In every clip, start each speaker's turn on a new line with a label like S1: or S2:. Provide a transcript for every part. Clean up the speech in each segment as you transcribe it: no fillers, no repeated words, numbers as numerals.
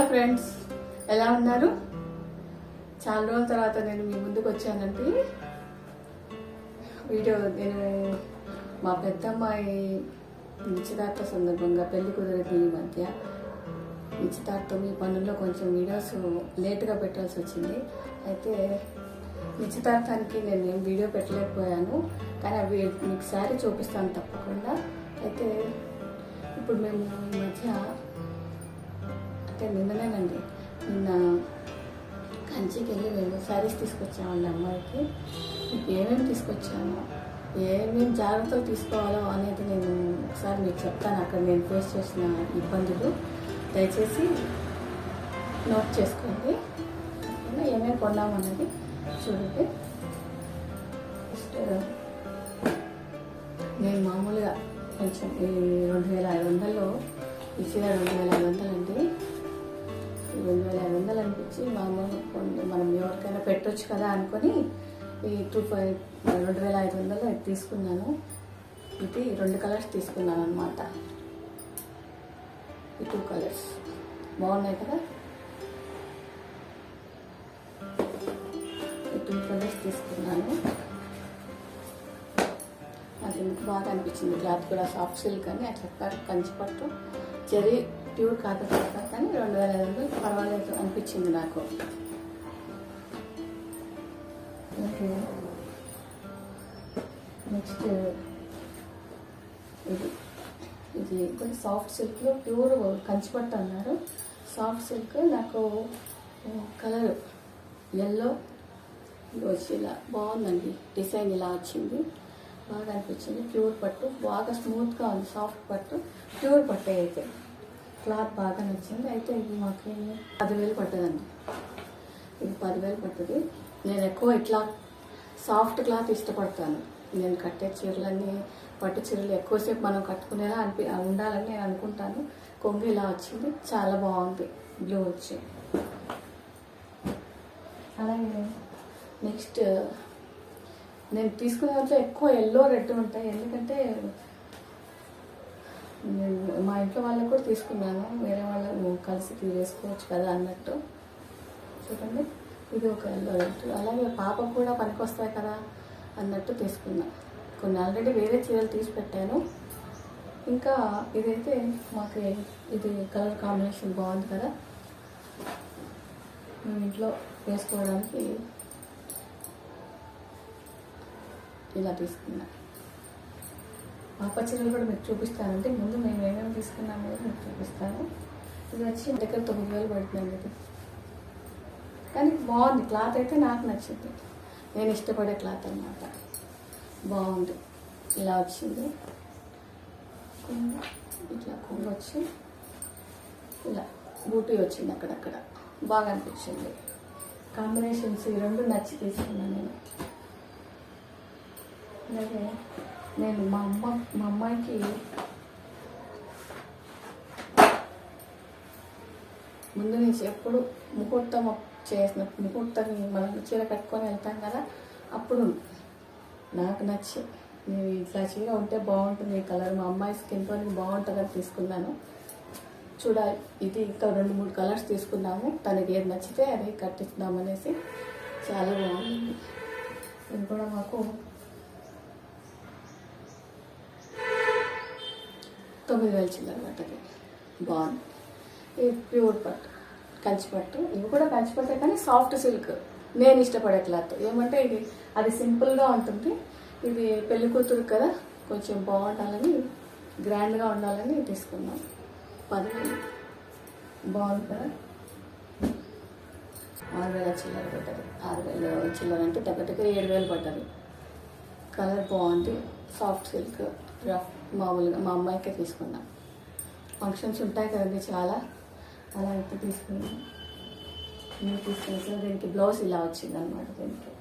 S1: Friends, ఎలా ఉన్నారు? చాలా రోజుల తర్వాత నేను మీ ముందుకు వచ్చానండి. నేను మా పెద్దమ్మాయి నిశ్చితార్థ సందర్భంగా పెళ్లి కుదిరింది. ఈ మధ్య నిశ్చితార్థం ఈ పనుల్లో కొంచెం వీడియోస్ లేట్గా పెట్టాల్సి వచ్చింది. అయితే నిశ్చితార్థానికి నేను ఏం వీడియో పెట్టలేకపోయాను, కానీ అవి మీకు శారీ చూపిస్తాను తప్పకుండా. అయితే ఇప్పుడు మేము ఈ మధ్య నిన్ననేనండి, నిన్న కంచికి వెళ్ళి మేము శారీస్ తీసుకొచ్చామండి అమ్మాయికి. ఏమేమి తీసుకొచ్చామో, ఏమేమి జాగ్రత్తలు తీసుకోవాలో అనేది నేను ఒకసారి మీకు చెప్తాను. అక్కడ నేను ఫేస్ చేసిన ఇబ్బందులు దయచేసి నోట్ చేసుకోండి. ఏమేమి కొన్నామన్నది చూడండి. ఫస్ట్ నేను మామూలుగా కొంచెం 2500లో ఈ చీర 2500 అండి. 2500 అనిపించి మామూలు మనం ఎవరికైనా పెట్టొచ్చు కదా అనుకొని ఈ 2500 ఇది తీసుకున్నాను. ఇది 2 కలర్స్ తీసుకున్నాను అనమాట. ఈ 2 కలర్స్ బాగున్నాయి కదా. ఈ 2 కలర్స్ తీసుకున్నాను. నాకు ఎందుకు బాగా అనిపించింది. క్లాత్ కూడా సాఫ్ట్ సిల్క్ అని అట్లా కంచిపట్టు చెరీ ప్యూర్ కాదు కదా, కానీ 2500 పర్వాలేదు అనిపించింది నాకు. నెక్స్ట్ ఇది కొంచెం సాఫ్ట్ సిల్క్లో ప్యూర్ కంచిపట్టు అన్నారు. సాఫ్ట్ సిల్క్ నాకు కలర్ ఎల్లో వచ్చి ఇలా బాగుందండి. డిజైన్ ఇలా వచ్చింది, బాగా అనిపించింది. ప్యూర్ పట్టు బాగా స్మూత్గా ఉంది. సాఫ్ట్ పట్టు, ప్యూర్ పట్టు అయితే క్లాత్ బాగా నచ్చింది. అయితే ఇది మాకు 10,000 పట్టదండి. ఇది 10,000 పట్టది. నేను ఎక్కువ ఇట్లా సాఫ్ట్ క్లాత్ ఇష్టపడతాను. నేను కట్టే చీరలన్నీ పట్టు చీరలు ఎక్కువసేపు మనం కట్టుకునేలా ఉండాలని నేను అనుకుంటాను. కొంగు ఇలా వచ్చింది, చాలా బాగుంది. బ్లూ వచ్చి అలాగే నెక్స్ట్ నేను తీసుకునే వాటిలో ఎక్కువ ఎల్లో రెడ్ ఉంటాయి. ఎందుకంటే మా ఇంట్లో వాళ్ళకు కూడా తీసుకున్నాను, వేరే వాళ్ళు కలిసి వేసుకోవచ్చు కదా అన్నట్టు. చూడండి, ఇది ఒక ఎల్లో రెడ్. అలాగే పాపకు కూడా పనికొస్తాయి కదా అన్నట్టు తీసుకున్నా. కొన్ని ఆల్రెడీ వేరే చీరలు తీసి పెట్టాను. ఇంకా ఇదైతే మాకు ఇది కలర్ కాంబినేషన్ బాగుంది కదా, మేము ఇంట్లో వేసుకోవడానికి ఇలా తీసుకున్నా. పాప చీరలు కూడా మీకు చూపిస్తానంటే ముందు మేము ఏమేమి తీసుకున్నామో మీకు చూపిస్తాను. ఇది వచ్చి దగ్గర 9,000 పడుతుందండి. ఇది కానీ బాగుంది. క్లాత్ అయితే నాకు నచ్చింది. నేను ఇష్టపడే క్లాత్ అన్నమాట. బాగుంది. ఇలా వచ్చింది, ఇట్లా కొంగు వచ్చి ఇలా బూటీ వచ్చింది అక్కడక్కడ. బాగా అనిపించింది. కాంబినేషన్స్ ఈ 2 నచ్చి తీసుకున్నాను నేను. అలాగే నేను మా అమ్మాయికి ముందు నుంచి ఎప్పుడు ముహూర్తం మనం చీర కట్టుకొని వెళ్తాం కదా, అప్పుడు నాకు నచ్చి నేను ఇట్లా చీర ఉంటే బాగుంటుంది, ఈ కలర్ మా అమ్మాయి స్కిన్ టోన్కి బాగుంటుందని తీసుకున్నాను. చూడాలి, ఇది ఇంకా 2-3 కలర్స్ తీసుకున్నాము. తనకి ఏది నచ్చితే అది కట్టిస్తామనేసి. చాలా బాగుంది. ఇది కూడా మాకు 9,000 చిల్లర పట్టది. బాగుంది. ఇది ప్యూర్ పట్టు, కంచిపట్టు. ఇవి కూడా కంచిపట్టే కానీ సాఫ్ట్ సిల్క్. నేను ఇష్టపడే క్లాత్ ఏమంటే అది సింపుల్గా ఉంటుంది. ఇది పెళ్లి కూతురు కదా, కొంచెం బాగుండాలని, గ్రాండ్గా ఉండాలని తీసుకున్నాం. 10,000 బాగుంది కదా. 6,000 చిల్లర పట్టది. 6,000 చిల్లర అంటే దగ్గర 7,000 పట్టది. కలర్ బాగుంది. Soft silk rough. మామూలుగా మా అమ్మాయికే తీసుకున్నాం. ఫంక్షన్స్ ఉంటాయి కదండి చాలా, అలా అయితే తీసుకున్నాం. నేను తీసుకున్నా. దీనికి బ్లౌజ్ ఇలా వచ్చింది అనమాట. దీనికి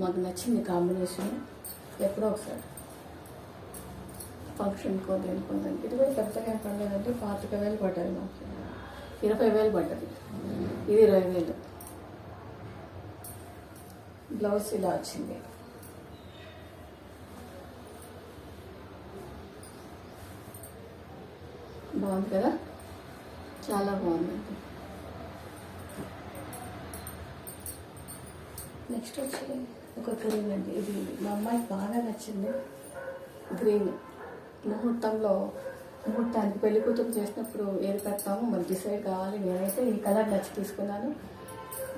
S1: మాకు నచ్చింది కాంబినేషన్. ఎప్పుడో ఒకసారి ఫంక్షన్కో దేనికో దానికి. ఇది కూడా పెద్దగా ఏం పడలేదంటే 25,000 పడ్డది. మాకు 20,000 పడ్డది. ఇది 20,000. బ్లౌజ్ ఇలా వచ్చింది. బాగుంది కదా, చాలా బాగుందండి. నెక్స్ట్ వచ్చి ఒక గ్రీన్ అండి. ఇది మా అమ్మాయికి బాగా నచ్చింది. గ్రీన్ ముహూర్తానికి పెళ్లి కూతురు చేసినప్పుడు ఏది పెడతామో మరి డిసైడ్ కావాలి. నేనైతే ఈ కలర్ నచ్చి తీసుకున్నాను,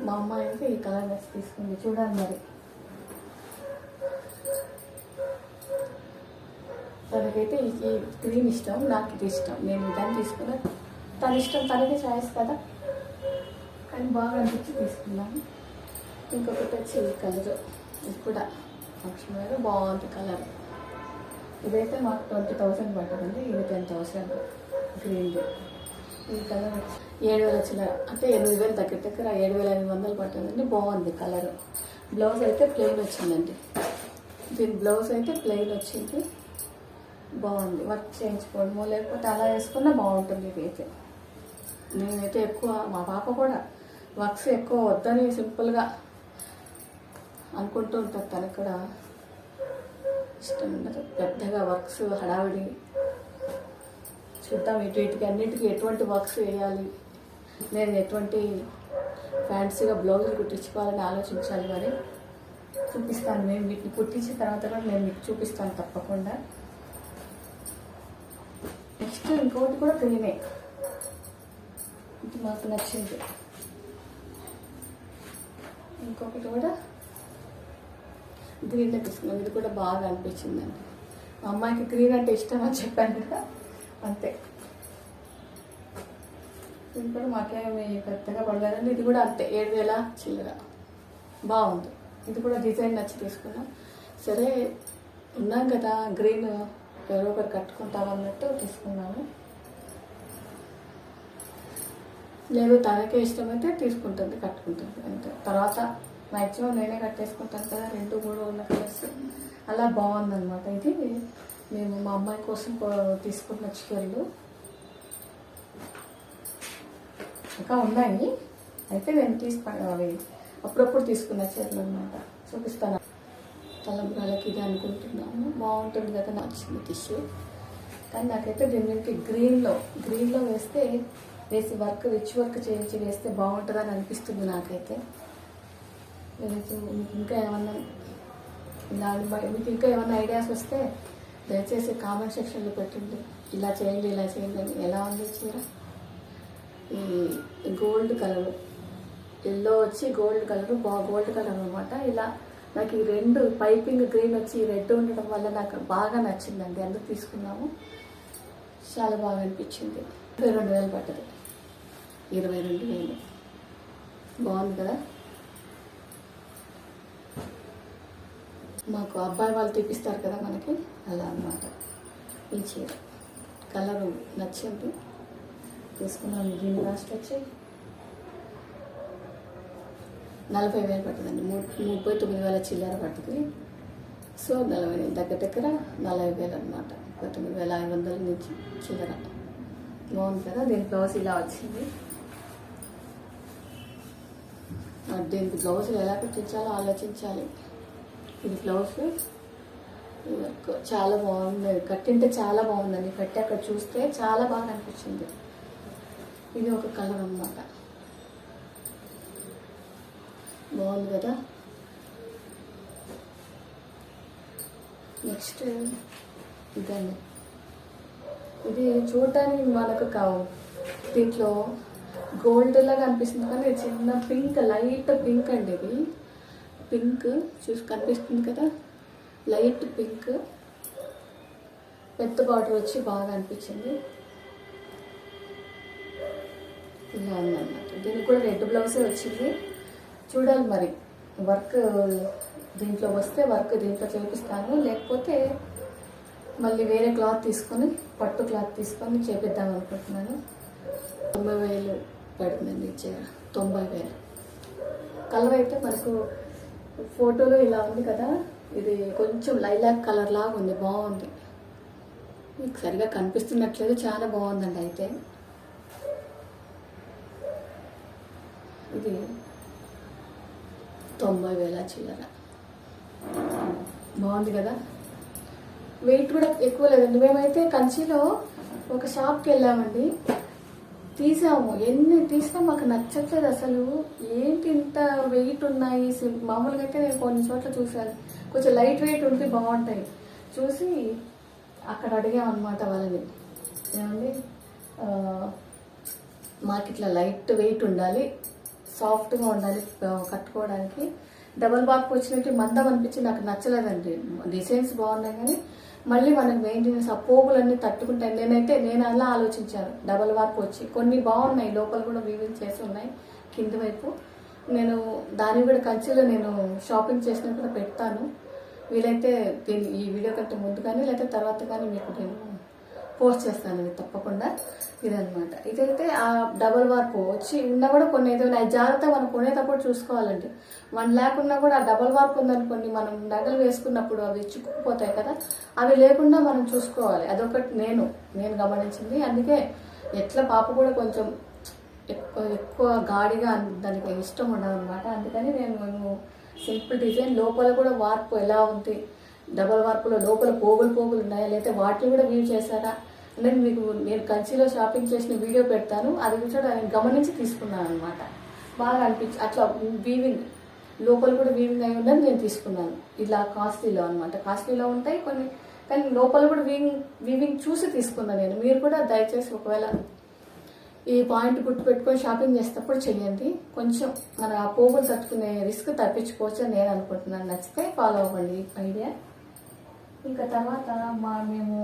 S1: మా అమ్మాయి అయితే ఈ కలర్ నచ్చి తీసుకుంది. చూడాలి మరి, తనకైతే ఈ గ్రీన్ ఇష్టం, నాకు ఇది ఇష్టం. నేను దాన్ని తీసుకున్నా, తన ఇష్టం, తనకే చాయిస్ కదా, కానీ బాగా అనిపించి తీసుకున్నాను. ఇంకొకటి వచ్చి ఈ కలర్, ఇది కూడా ఫంక్షన్ వేర్, బాగుంది కలర్. ఇదైతే మాకు 20,000 పడుతుందండి, ఇది 10,000 గ్రీన్ది. ఈ కలర్ వచ్చి 7,000 వచ్చిన, అంటే 8,000 దగ్గర 7,500 పడుతుందండి. బాగుంది కలర్. బ్లౌజ్ అయితే ప్లెయిన్ వచ్చిందండి. దీని బ్లౌజ్ అయితే ప్లెయిన్ వచ్చింది, బాగుంది. వర్క్ చేయించుకోవడమో లేకపోతే అలా వేసుకున్నా బాగుంటుంది. ఇది అయితే నేనైతే ఎక్కువ, మా పాప కూడా వర్క్స్ ఎక్కువ వద్దని సింపుల్గా అనుకుంటూ ఉంటుంది. తనకు కూడా ఇష్టం ఉండదు పెద్దగా వర్క్స్, హడావిడి. చూద్దాం వీటికి అన్నింటికి ఎటువంటి వర్క్స్ వేయాలి, నేను ఎటువంటి ఫ్యాన్సీగా బ్లౌజులు కుట్టించుకోవాలని ఆలోచించాలి. మరి చూపిస్తాను, నేను వీటిని కుట్టించిన తర్వాత కూడా నేను మీకు చూపిస్తాను తప్పకుండా. నెక్స్ట్ ఇంకొకటి కూడా గ్రీనే, ఇది మాకు నచ్చింది. ఇంకొకటి కూడా గ్రీన్లో తీసుకున్నాం, ఇది కూడా బాగా అనిపించిందండి. మా అమ్మాయికి గ్రీన్ అంటే ఇష్టం అని చెప్పాను కదా, అంతే. ఇది కూడా మాకేమి పెద్దగా పడలేదండి. ఇది కూడా అంతే, 7,000 చిల్లర. బాగుంది. ఇది కూడా డిజైన్ నచ్చి తీసుకున్నాం. సరే ఉన్నాం కదా, గ్రీన్ ఎవరో ఒకరు కట్టుకుంటామన్నట్టు తీసుకున్నాము. లేదు తనకే ఇష్టమైతే తీసుకుంటుంది, కట్టుకుంటుంది అంతే. తర్వాత మ్యాక్సిమం నేనే కట్టేసుకుంటాను కదా, 2-3 ఉన్న కలర్స్. అలా బాగుందన్నమాట. ఇది మేము మా అమ్మాయి కోసం తీసుకున్న చీరలు ఇంకా ఉన్నాయి. అయితే నేను అవి అప్పుడప్పుడు తీసుకున్న చీరలు అనమాట, చూపిస్తాను. తలంబ్రాలకి ఇది అనుకుంటున్నాను, బాగుంటుంది కదా, నచ్చింది టిష్యూ. కానీ నాకైతే దీనికి గ్రీన్లో వేసి వర్క్, రిచ్ వర్క్ చేయించి వేస్తే బాగుంటుందని అనిపిస్తుంది నాకైతే. మీకు ఇంకా ఏమన్నా మీకు ఇంకా ఏమన్నా ఐడియాస్ వస్తే దయచేసి కామెంట్ సెక్షన్లో పెట్టండి. ఇలా చేయండి అని. ఎలా ఉంది చీర? ఈ గోల్డ్ కలర్, ఎల్లో వచ్చి గోల్డ్ కలర్, గోల్డ్ కలర్ అనమాట. ఇలా నాకు ఈ 2 పైపింగ్ గ్రీన్ వచ్చి ఈ రెడ్ ఉండడం వల్ల నాకు బాగా నచ్చిందండి, అందుకు తీసుకున్నాము. చాలా బాగా అనిపించింది. 22,000 పడ్డది, 22,000. బాగుంది కదా. మాకు అబ్బాయి వాళ్ళు తీపిస్తారు కదా మనకి, అలా అన్నమాట. ఈ చీర కలరు నచ్చింది, తీసుకున్నాను. దీని కాస్ట్ వచ్చి 40,000 పడుతుందండి. 39,000 చిల్లర పడుతుంది. సో 40,000 దగ్గర 40,000 అనమాట. 39,500 నుంచి చిల్లర. బాగుంది కదా. దీని బ్లౌజ్ ఇలా వచ్చింది. దీనికి బ్లౌజులు ఎలా కుట్టించాలో ఆలోచించాలి. ఇది బ్లౌజ్ చాలా బాగుంది, కట్టింటే చాలా బాగుందండి. కట్టి అక్కడ చూస్తే చాలా బాగా అనిపించింది. ఇది ఒక కలర్ అన్నమాట, బాగుంది కదా. నెక్స్ట్ ఇదండి, ఇది చూడటానికి మనకు దీంట్లో గోల్డ్ లాగా అనిపిస్తుంది కానీ చిన్న పింక్, లైట్ పింక్ అండి. ఇది పింక్ కనిపిస్తుంది కదా, లైట్ పింక్. పెద్ద బార్డర్ వచ్చి బాగా అనిపించింది. ఇలా ఉందన్నమాట. దీనికి కూడా రెడ్ బ్లౌజే వచ్చింది. చూడాలి మరి, వర్క్ దీంట్లో వస్తే వర్క్ దీంట్లో చేపిస్తాను, లేకపోతే మళ్ళీ వేరే క్లాత్ తీసుకొని, పట్టు క్లాత్ తీసుకొని చేపిద్దాం అనుకుంటున్నాను. 90,000 పడుతుందండి ఈ చీర, 90,000. కలర్ అయితే మనకు ఫోటోలో ఇలా ఉంది కదా, ఇది కొంచెం లైలాక్ కలర్ లాగా ఉంది, బాగుంది. మీకు సరిగా కనిపిస్తున్నట్లేదు, చాలా బాగుందండి. అయితే ఇది 90,000 చిల్లర, బాగుంది కదా. వెయిట్ కూడా ఎక్కువ లేదండి. మేమైతే కంచిలో ఒక షాప్కి వెళ్ళామండి, తీసాము, ఎన్ని తీసినా మాకు నచ్చట్లేదు అసలు. ఏంటి ఇంత వెయిట్ ఉన్నాయి, మామూలుగా అయితే నేను కొన్ని చోట్ల చూసాను కొంచెం లైట్ వెయిట్ ఉంటే బాగుంటాయి. చూసి అక్కడ అడిగామన్నమాట వాళ్ళని, ఏమండి మాకు ఇట్లా లైట్ వెయిట్ ఉండాలి, సాఫ్ట్గా ఉండాలి కట్టుకోవడానికి. డబల్ బార్క్ వచ్చినట్టు మందం అనిపించి నాకు నచ్చలేదండి. డిజైన్స్ బాగున్నాయి కానీ మళ్ళీ మనకు మెయింటెనెన్స్ ఆ పోగులన్నీ తట్టుకుంటాయి. నేను అలా ఆలోచించాను. డబల్ వార్ప్ వచ్చి కొన్ని బాగున్నాయి, లోపల కూడా వీవింగ్ చేసి ఉన్నాయి కింది వైపు. నేను దాన్ని కూడా కంచిలో నేను షాపింగ్ చేసినప్పుడు పెడతాను. వీలైతే ఈ వీడియో కంటే ముందు కానీ లేకపోతే తర్వాత కానీ మీకు నేను పోస్ట్ చేస్తాను ఇది తప్పకుండా. ఇదనమాట. ఇదైతే ఆ డబల్ వార్ప్ వచ్చి ఉన్నా కూడా కొన్ని ఏదైనా జాగ్రత్త మనం కొనేటప్పుడు చూసుకోవాలండి. 1 lakh ఉన్నా కూడా ఆ డబల్ వార్ప్ ఉందనుకోండి, మనం నగలు వేసుకున్నప్పుడు అవి చిక్కుకుపోతాయి కదా, అవి లేకుండా మనం చూసుకోవాలి. అదొకటి నేను గమనించింది. అందుకే ఎట్లా పాప కూడా కొంచెం ఎక్కువ గాడిగా దానికి ఇష్టం ఉండదన్నమాట. అందుకని నేను సింపుల్ డిజైన్, లోపల కూడా వార్పు ఎలా ఉంది, డబల్ వార్పులో లోపల పోగులు ఉన్నాయా లేదా వాటిని కూడా వీవ్ చేశారా అనేది మీకు నేను కంచిలో షాపింగ్ చేసిన వీడియో పెడతాను. అది కూడా నేను గమనించి తీసుకున్నాను అనమాట. బాగా అట్లా వీవింగ్ లోపల కూడా వీవింగ్ అయి ఉన్నది నేను తీసుకున్నాను. ఇలా కాస్ట్లీలో అనమాట. కాస్ట్లీలో ఉంటాయి కొన్ని, కానీ లోపల కూడా వీవింగ్ చూసి తీసుకున్నాను నేను. మీరు కూడా దయచేసి ఒకవేళ ఈ పాయింట్ గుర్తు పెట్టుకొని షాపింగ్ చేసేటప్పుడు చెయ్యండి. కొంచెం మన ఆ పోగులు తట్టుకునే రిస్క్ తప్పించుకోవచ్చు అని నేను అనుకుంటున్నాను. నచ్చితే ఫాలో అవ్వండి ఐడియా. ఇంకా తర్వాత మేము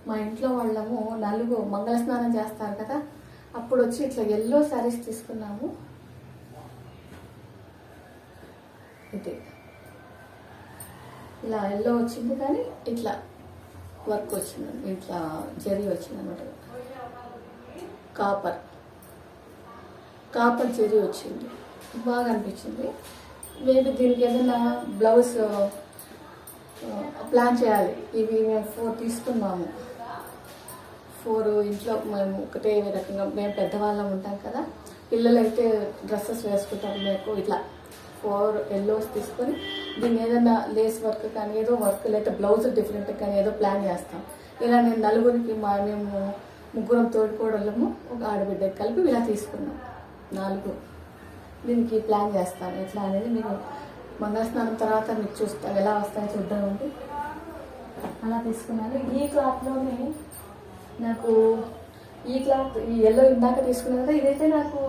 S1: మా ఇంట్లో వాళ్ళము నలుగు మంగళ స్నానం చేస్తారు కదా, అప్పుడు వచ్చి ఇట్లా ఎల్లో శారీస్ తీసుకున్నాము. ఇది ఇలా ఎల్లో వచ్చింది కానీ ఇట్లా వర్క్ వచ్చింది, ఇట్లా జరీ వచ్చింది అనమాట. కాపర్ జరీ వచ్చింది, బాగా అనిపించింది. మేబీ దీనికి ఏదైనా బ్లౌజ్ ప్లాన్ చేయాలి. ఇవి మేము 4 తీసుకున్నాము. 4 ఇంట్లో మేము ఒకటే రకంగా, మేము పెద్దవాళ్ళం ఉంటాం కదా, పిల్లలైతే డ్రెస్సెస్ వేసుకుంటాం. మేము ఇట్లా 4 ఎల్లోస్ తీసుకొని దీన్ని ఏదైనా లేస్ వర్క్ కానీ ఏదో వర్క్ లేదా బ్లౌజ్ డిఫరెంట్ కానీ ఏదో ప్లాన్ చేస్తాం. ఇలా నేను నలుగురికి మేము 3 తోడుకోవడము ఒక ఆడబిడ్డకి కలిపి ఇలా తీసుకున్నాం. 4 దీనికి ప్లాన్ చేస్తాను ఎట్లా అనేది. మీకు మంగళస్నానం తర్వాత మీకు చూస్తాను ఎలా వస్తాయో చూద్దాం అండి. అలా తీసుకున్నాను. ఈ క్లాత్లోనే నాకు ఈ క్లాత్ ఈ ఎల్లో ఇందాక తీసుకున్నాను కదా, ఇదైతే నాకు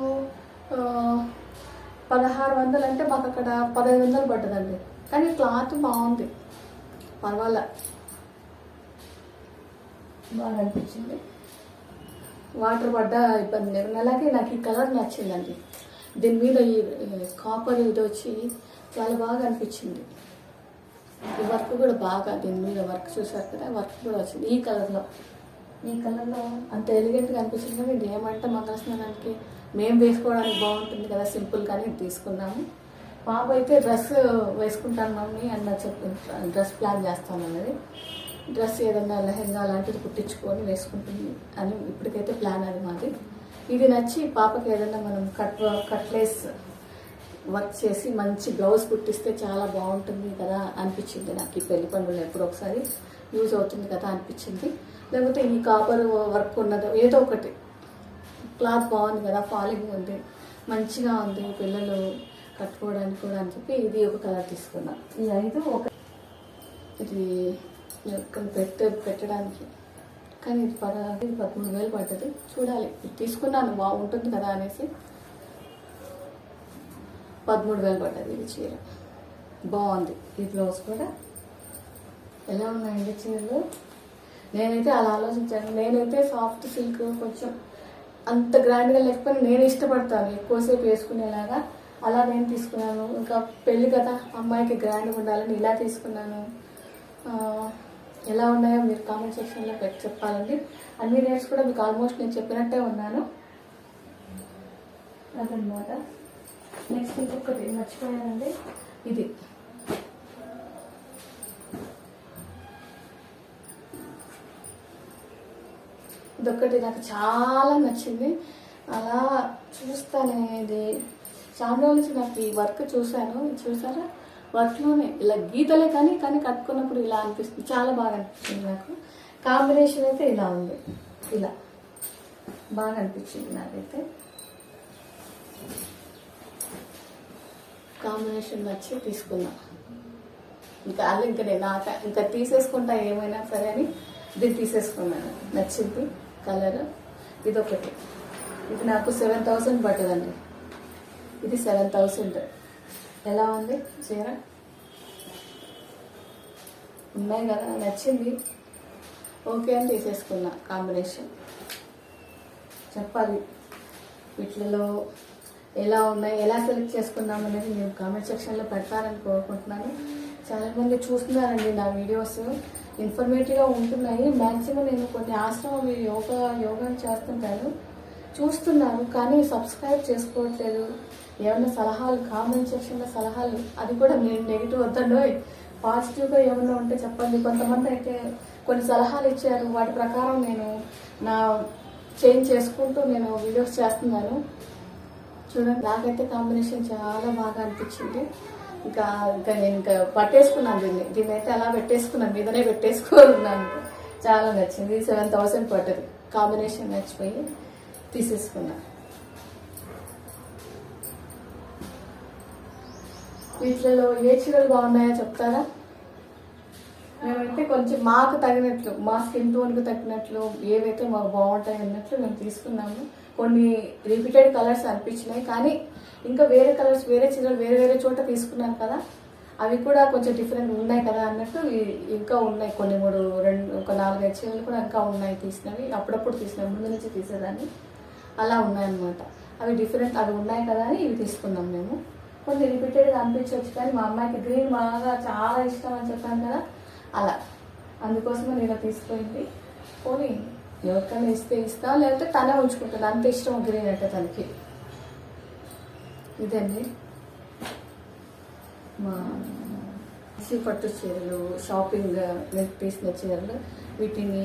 S1: 1600 అంటే మాకు అక్కడ 1500 పడ్డదండి. కానీ క్లాత్ బాగుంది, పర్వాలే, బాగా అనిపించింది. వాటర్ పడ్డా ఇబ్బంది లేదు. అలాగే నాకు ఈ కలర్ నచ్చిందండి. దీని మీద ఈ కాపర్ ఇది వచ్చి చాలా బాగా అనిపించింది. ఈ వర్క్ కూడా బాగా, దీని మీద వర్క్ చూసారు కదా, వర్క్ కూడా వచ్చింది ఈ కలర్లో అంత ఎలిగెంట్గా అనిపించింది. కానీ ఇది ఏమంటే మంగళస్నానానికి మేము వేసుకోవడానికి బాగుంటుంది కదా, సింపుల్గానే తీసుకున్నాము. పాప అయితే డ్రెస్ వేసుకుంటాను మమ్మీ అన్న చెప్పి డ్రెస్ ప్లాన్ చేస్తాను అన్నది. డ్రెస్ ఏదన్నా లెహెంగా లాంటిది కుట్టించుకొని వేసుకుంటుంది అని ఇప్పటికైతే ప్లాన్ అది మాది. ఇది నచ్చి పాపకి ఏదన్నా మనం కట్లేస్ వర్క్ చేసి మంచి బ్లౌజ్ కుట్టిస్తే చాలా బాగుంటుంది కదా అనిపించింది నాకు. ఈ పెళ్లి పండుగలో ఎప్పుడో ఒకసారి యూజ్ అవుతుంది కదా అనిపించింది. లేకపోతే ఈ కాపర్ వర్క్ ఉన్నదో ఏదో ఒకటి, క్లాత్ బాగుంది కదా, ఫాలింగ్ ఉంది, మంచిగా ఉంది, పిల్లలు కట్టుకోవడానికి కూడా అని చెప్పి ఇది ఒక కలర్ తీసుకున్నాను. ఈ 5 ఒక ఇది పెట్టడానికి. కానీ ఇది 13,000 పడ్డది. చూడాలి, ఇది తీసుకున్నాను బాగుంటుంది కదా అనేసి 13,000 పడ్డది. ఇది చీర బాగుంది. ఈ బ్లౌజ్ కూడా ఎలా ఉన్నాయండి చీరలు. నేనైతే అలా ఆలోచించాను. నేనైతే సాఫ్ట్ సిల్క్ కొంచెం అంత గ్రాండ్గా లేకపోయినా నేను ఇష్టపడతాను ఎక్కువసేపు వేసుకునేలాగా. అలా నేను తీసుకున్నాను. ఇంకా పెళ్ళి కదా, అమ్మాయికి గ్రాండ్గా ఉండాలని ఇలా తీసుకున్నాను. ఎలా ఉన్నాయో మీరు కామెంట్ సెక్షన్లో చెప్పాలండి. అన్ని రేట్స్ కూడా మీకు ఆల్మోస్ట్ నేను చెప్పినట్టే ఉన్నాను. అదనమాట. నెక్స్ట్ ఇంకొకటి మర్చిపోయానండి, ఇది ఇదొక్కటి నాకు చాలా నచ్చింది. అలా చూస్తానే ఇది చాలా రోజుల నుంచి నాకు ఈ వర్క్ చూసాను. చూసారా, వర్క్లోనే ఇలా గీతలే కానీ కట్టుకున్నప్పుడు ఇలా అనిపిస్తుంది, చాలా బాగా అనిపిస్తుంది నాకు. కాంబినేషన్ అయితే ఇలా ఉంది, ఇలా బాగా అనిపించింది నాకైతే. కాంబినేషన్ నచ్చి తీసుకున్నా. ఇంకా అలా ఇంకా నేను ఇంకా తీసేసుకుంటా ఏమైనా సరే అని దీన్ని తీసేసుకున్నాను. నచ్చింది కలర్. ఇదొకటి, ఇది నాకు 7,000 పట్టదండి. ఇది 7,000. ఎలా ఉంది చీర? ఉన్నాయి కదా, నచ్చింది, ఓకే అని తీసేసుకున్నా. కాంబినేషన్ చెప్పాలి వీటిలో ఎలా ఉన్నాయి, ఎలా సెలెక్ట్ చేసుకున్నాం అనేది నేను కామెంట్ సెక్షన్లో పెడతారని కోరుకుంటున్నాను. చాలామంది చూస్తున్నారండి నా వీడియోస్, ఇన్ఫర్మేటివ్గా ఉంటున్నాయి. మ్యాక్సిమం నేను కొన్ని ఆశ్రమం యోగా చేస్తుంటాను, చూస్తున్నాను, కానీ సబ్స్క్రైబ్ చేసుకోవట్లేదు. ఏమైనా సలహాలు కామెంట్ సెక్షన్లో సలహాలు, అది కూడా నేను నెగిటివ్ వద్దండో పాజిటివ్గా ఏమైనా ఉంటే చెప్పండి. కొంతమంది అయితే కొన్ని సలహాలు ఇచ్చారు, వాటి ప్రకారం నేను నా చేంజ్ చేసుకుంటూ నేను వీడియోస్ చేస్తున్నాను. చూడండి, నాకైతే కాంబినేషన్ చాలా బాగా అనిపించింది. ఇంకా నేను పట్టేసుకున్నాను దీన్ని అయితే అలా పెట్టేసుకున్నాను, మీదనే పెట్టేసుకున్నాను. చాలా నచ్చింది. 7,000 పట్టదు. కాంబినేషన్ నచ్చిపోయి తీసేసుకున్నా. వీటిలో ఏ చీరలు బాగున్నాయో చెప్తారా? మేమైతే కొంచెం మాకు తగినట్లు, మా స్కిన్ టోన్కి తగినట్లు ఏవైతే మాకు బాగుంటాయి అన్నట్లు మేము తీసుకున్నాము. కొన్ని రిపీటెడ్ కలర్స్ అనిపించినాయి, కానీ ఇంకా వేరే కలర్స్, వేరే చీరలు వేరే వేరే చోట తీసుకున్నాను కదా, అవి కూడా కొంచెం డిఫరెంట్ ఉన్నాయి కదా అన్నట్టు ఇంకా ఉన్నాయి. కొన్ని ఒక 4-5 చీరలు కూడా ఇంకా ఉన్నాయి తీసినవి, అప్పుడప్పుడు తీసినవి, ముందు నుంచి తీసేదాన్ని. అలా ఉన్నాయన్నమాట. అవి డిఫరెంట్, అవి ఉన్నాయి కదా అని ఇవి తీసుకున్నాం మేము. కొన్ని రిపీటెడ్గా అనిపించవచ్చు, కానీ మా అమ్మాయికి గ్రీన్ బాగా చాలా ఇష్టం అని చెప్పాను కదా, అలా అందుకోసమే నేను తీసుకుంది. పోనీ ఎవరికైనా ఇస్తా, లేకపోతే తనే ఉంచుకుంటుంది, అంత ఇష్టం గ్రీన్ అంటే తనకి. ఇదండి మా పట్టు చీరలు, షాపింగ్ తీసిన చీరలు. వీటిని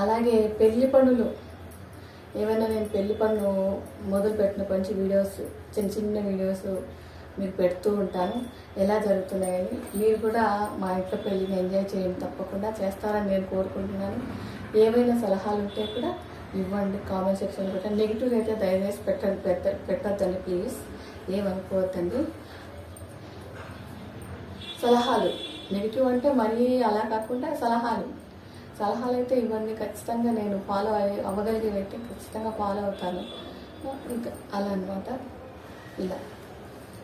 S1: అలాగే పెళ్లి పనులు, ఏమైనా నేను పెళ్లి పనులు మొదలుపెట్టిన కొంచెం వీడియోస్, చిన్న వీడియోస్ మీకు పెడుతూ ఉంటాను, ఎలా జరుగుతున్నాయని. మీరు కూడా మా ఇంట్లో పెళ్ళిని ఎంజాయ్ చేయండి, తప్పకుండా చేస్తారని నేను కోరుకుంటున్నాను. ఏమైనా సలహాలు ఉంటే కూడా ఇవ్వండి కామెంట్ సెక్షన్ కూడా. నెగిటివ్ అయితే దయచేసి పెట్టద్దండి ప్లీజ్, ఏమనుకోవద్దండి. సలహాలు నెగిటివ్ అంటే మరీ అలా కాకుండా సలహాలు అయితే ఇవ్వండి. ఖచ్చితంగా నేను ఫాలో అవ్వగలిగేవైతే ఖచ్చితంగా ఫాలో అవుతాను. ఇంకా అలా అనమాట. ఇలా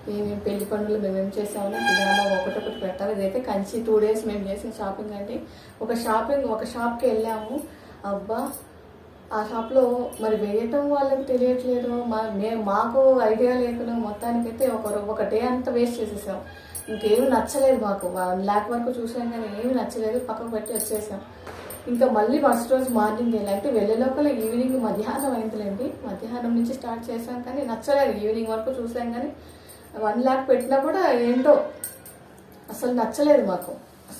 S1: మేమేం పెళ్లి పనులు మేమేం చేసామని విధానం ఒకటొకటి పెట్టాలి. ఇదైతే కంచి 2 days మేము చేసిన షాపింగ్ అండి. ఒక షాప్కి వెళ్ళాము. అబ్బా, ఆ షాప్లో మరి వేయటం వాళ్ళకి తెలియట్లేదు, మాకు ఐడియా లేకుండా మొత్తానికైతే ఒక డే అంతా వేస్ట్ చేసేసాం. ఇంకేమి నచ్చలేదు మాకు. 1 lakh వరకు చూసాం కానీ ఏమి నచ్చలేదు, పక్కకు పెట్టి వచ్చేసాం. ఇంకా మళ్ళీ ఫస్ట్ రోజు మార్నింగ్ అంటే వెళ్ళే లోపల ఈవినింగ్ మధ్యాహ్నం అయిందిలేండి. మధ్యాహ్నం నుంచి స్టార్ట్ చేసాం కానీ నచ్చలేదు. ఈవినింగ్ వరకు చూసాం కానీ 1 lakh పెట్టినా కూడా ఏంటో అసలు నచ్చలేదు మాకు.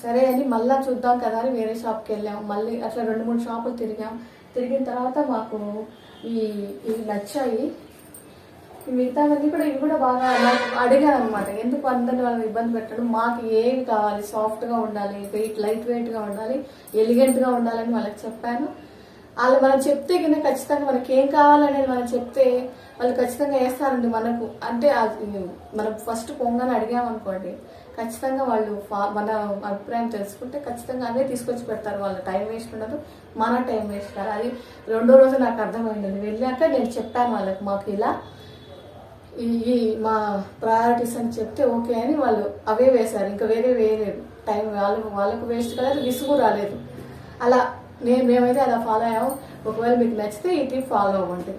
S1: సరే అని మళ్ళీ చూద్దాం కదా అని వేరే షాప్కి వెళ్ళాం. మళ్ళీ అట్లా 2-3 షాపులు తిరిగిన తర్వాత మాకు ఇవి నచ్చాయి. మిగతావన్నీ కూడా ఇవి కూడా బాగా నాకు అడిగాను అనమాట. ఎందుకు అందరిని వాళ్ళని ఇబ్బంది పెట్టడం, మాకు ఏవి కావాలి, సాఫ్ట్గా ఉండాలి, లైట్ వెయిట్గా ఉండాలి, ఎలిగెంట్గా ఉండాలని వాళ్ళకి చెప్పాను. వాళ్ళు మనం చెప్తే కన్నా ఖచ్చితంగా మనకి ఏం కావాలనేది మనం చెప్తే వాళ్ళు ఖచ్చితంగా వేస్తారండి మనకు. అంటే మనం ఫస్ట్ పొంగని అడిగామనుకోండి, ఖచ్చితంగా వాళ్ళు మన అభిప్రాయం తెలుసుకుంటే ఖచ్చితంగా అదే తీసుకొచ్చి పెడతారు. వాళ్ళ టైం వేస్ట్ ఉండదు, మన టైం వేస్ట్ కాదు. అది 2వ రోజు నాకు అర్థమైంది. వెళ్ళాక నేను చెప్పాను వాళ్ళకి, మాకు ఇలా ఈ మా ప్రయారిటీస్ అని చెప్తే ఓకే అని వాళ్ళు అవే వేశారు. ఇంకా వేయలేదు. టైం వాళ్ళకు వేస్ట్ కాలేదు, విసుగు రాలేదు. అలా మేమైతే అలా ఫాలో అయ్యాము. ఒకవేళ మీకు నచ్చితే ఈ టిప్ ఫాలో అవ్వండి.